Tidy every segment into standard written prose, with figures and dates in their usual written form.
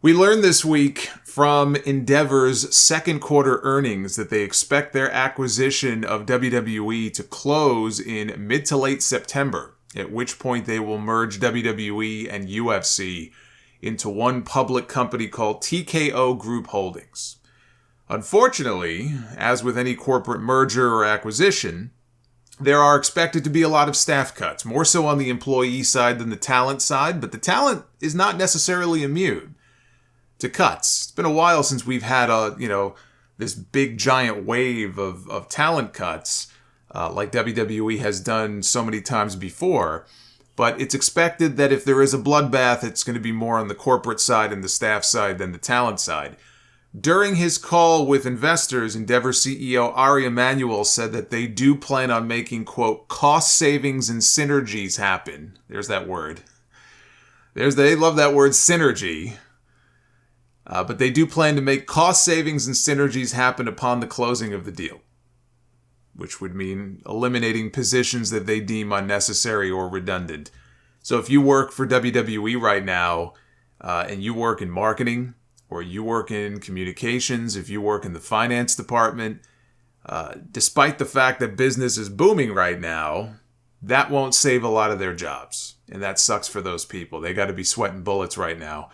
We learned this week from Endeavor's second quarter earnings that they expect their acquisition of WWE to close in mid to late September, at which point they will merge WWE and UFC into one public company called TKO Group Holdings. Unfortunately, as with any corporate merger or acquisition, there are expected to be a lot of staff cuts, more so on the employee side than the talent side, but the talent is not necessarily immune to cuts. It's been a while since we've had this big giant wave of talent cuts like WWE has done so many times before. But it's expected that if there is a bloodbath, it's going to be more on the corporate side and the staff side than the talent side. During his call with investors, Endeavor CEO Ari Emanuel said that they do plan on making, quote, cost savings and synergies happen. There's that word. They love that word, synergy. But they do plan to make cost savings and synergies happen upon the closing of the deal, which would mean eliminating positions that they deem unnecessary or redundant. So if you work for WWE right now, and you work in marketing, or you work in communications, if you work in the finance department, despite the fact that business is booming right now, that won't save a lot of their jobs. And that sucks for those people. They got to be sweating bullets right now.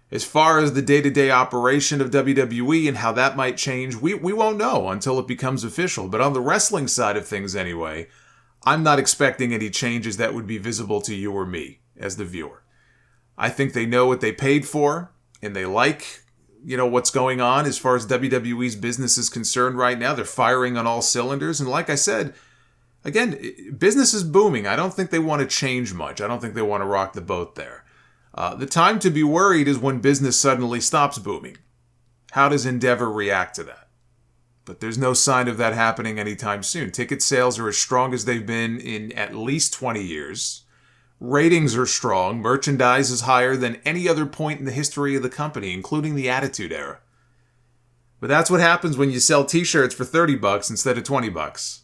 As far as the day-to-day operation of WWE and how that might change, we won't know until it becomes official. But on the wrestling side of things anyway, I'm not expecting any changes that would be visible to you or me as the viewer. I think they know what they paid for, and they like, what's going on as far as WWE's business is concerned right now. They're firing on all cylinders. And like I said, again, business is booming. I don't think they want to change much. I don't think they want to rock the boat there. The time to be worried is when business suddenly stops booming. How does Endeavor react to that? But there's no sign of that happening anytime soon. Ticket sales are as strong as they've been in at least 20 years. Ratings are strong. Merchandise is higher than any other point in the history of the company, including the Attitude Era. But that's what happens when you sell t-shirts for $30 instead of $20.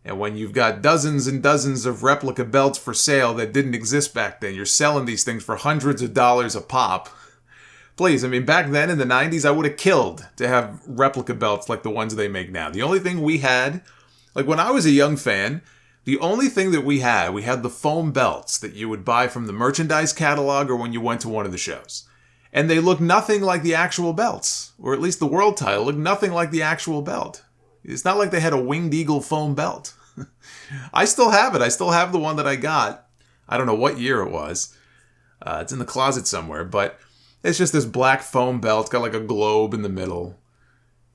And when you've got dozens and dozens of replica belts for sale that didn't exist back then, you're selling these things for hundreds of dollars a pop. Please, back then in the 90s, I would have killed to have replica belts like the ones they make now. The only thing we had, like when I was a young fan, the only thing that we had the foam belts that you would buy from the merchandise catalog or when you went to one of the shows. And they looked nothing like the actual belts, or at least the world title looked nothing like the actual belt. It's not like they had a Winged Eagle foam belt. I still have it. I still have the one that I got. I don't know what year it was. It's in the closet somewhere, but it's just this black foam belt. It's got like a globe in the middle.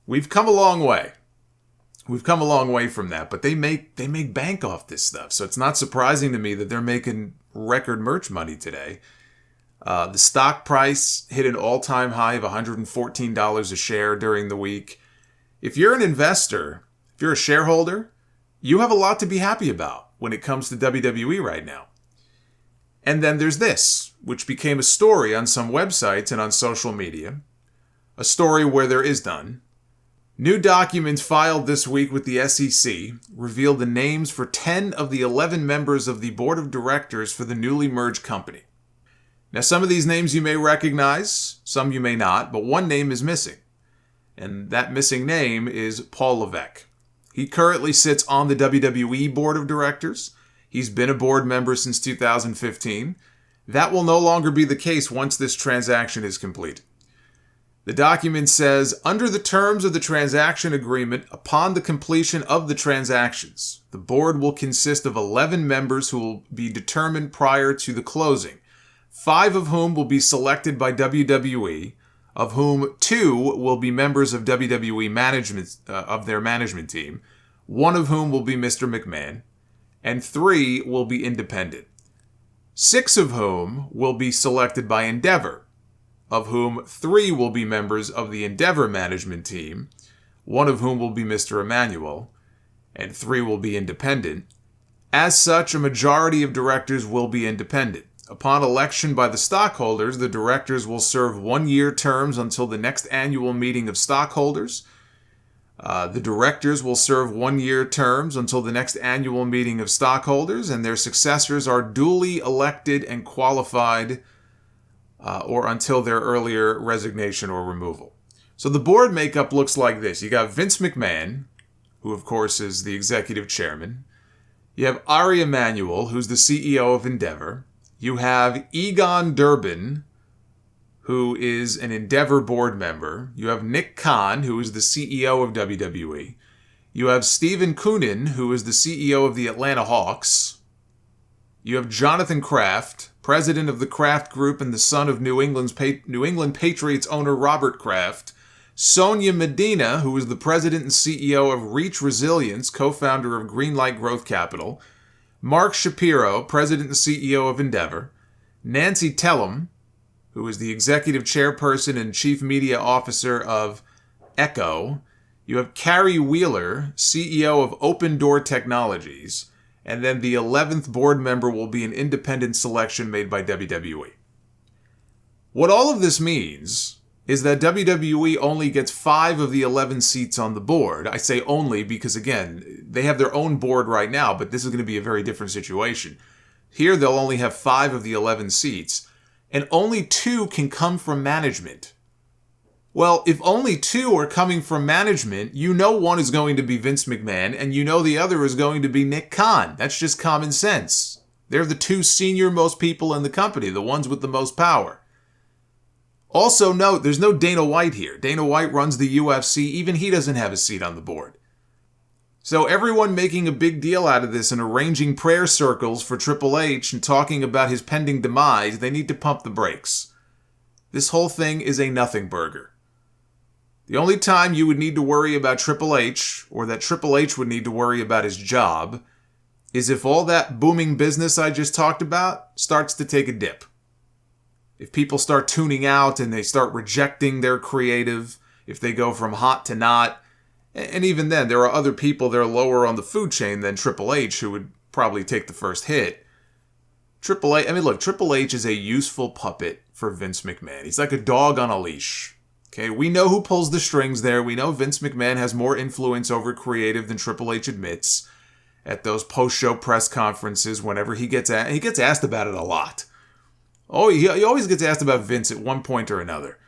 We've come a long way. We've come a long way from that, but they make bank off this stuff. So it's not surprising to me that they're making record merch money today. The stock price hit an all-time high of $114 a share during the week. If you're an investor, if you're a shareholder, you have a lot to be happy about when it comes to WWE right now. And then there's this, which became a story on some websites and on social media. A story where there is none. New documents filed this week with the SEC revealed the names for 10 of the 11 members of the board of directors for the newly merged company. Now, some of these names you may recognize, some you may not, but one name is missing. And that missing name is Paul Levesque. He currently sits on the WWE board of directors. He's been a board member since 2015. That will no longer be the case once this transaction is completed. The document says, under the terms of the transaction agreement, upon the completion of the transactions, the board will consist of 11 members who will be determined prior to the closing, 5 of whom will be selected by WWE, of whom 2 will be members of WWE management, of their management team, 1 of whom will be Mr. McMahon, and 3 will be independent. 6 of whom will be selected by Endeavor, of whom 3 will be members of the Endeavor management team, 1 of whom will be Mr. Emanuel, and 3 will be independent. As such, a majority of directors will be independent. Upon election by the stockholders, the directors will serve 1-year terms until the next annual meeting of stockholders. The directors will serve 1-year terms until the next annual meeting of stockholders, and their successors are duly elected and qualified or until their earlier resignation or removal. So the board makeup looks like this. You got Vince McMahon, who of course is the executive chairman. You have Ari Emanuel, who's the CEO of Endeavor. You have Egon Durbin, who is an Endeavor board member. You have Nick Khan, who is the CEO of WWE. You have Stephen Koonin, who is the CEO of the Atlanta Hawks. You have Jonathan Kraft, president of the Kraft Group and the son of New England Patriots owner Robert Kraft. Sonia Medina, who is the president and CEO of Reach Resilience, co-founder of Greenlight Growth Capital. Mark Shapiro, president and CEO of Endeavor. Nancy Tellem, who is the executive chairperson and chief media officer of Echo. You have Carrie Wheeler, CEO of Open Door Technologies. And then the 11th board member will be an independent selection made by WWE. What all of this means is that WWE only gets 5 of the 11 seats on the board. I say only because, again, they have their own board right now, but this is going to be a very different situation. Here, they'll only have 5 of the 11 seats, and only 2 can come from management. Well, if only 2 are coming from management, you know one is going to be Vince McMahon, and you know the other is going to be Nick Khan. That's just common sense. They're the 2 senior most people in the company, the ones with the most power. Also note, there's no Dana White here. Dana White runs the UFC. Even he doesn't have a seat on the board. So everyone making a big deal out of this and arranging prayer circles for Triple H and talking about his pending demise, they need to pump the brakes. This whole thing is a nothing burger. The only time you would need to worry about Triple H, or that Triple H would need to worry about his job, is if all that booming business I just talked about starts to take a dip. If people start tuning out and they start rejecting their creative, if they go from hot to not, and even then, there are other people that are lower on the food chain than Triple H who would probably take the first hit. Triple H is a useful puppet for Vince McMahon. He's like a dog on a leash. Okay, we know who pulls the strings there. We know Vince McMahon has more influence over creative than Triple H admits at those post-show press conferences whenever he gets asked about it a lot. Oh, he always gets asked about Vince at one point or another.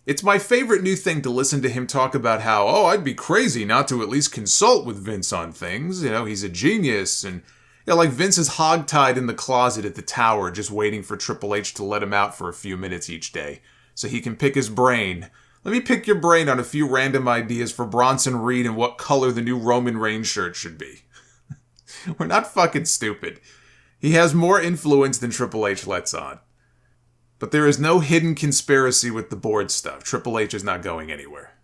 It's my favorite new thing to listen to him talk about how, I'd be crazy not to at least consult with Vince on things. He's a genius. And like Vince is hogtied in the closet at the tower just waiting for Triple H to let him out for a few minutes each day so he can pick his brain. Let me pick your brain on a few random ideas for Bronson Reed and what color the new Roman Reigns shirt should be. We're not fucking stupid. He has more influence than Triple H lets on. But there is no hidden conspiracy with the board stuff. Triple H is not going anywhere.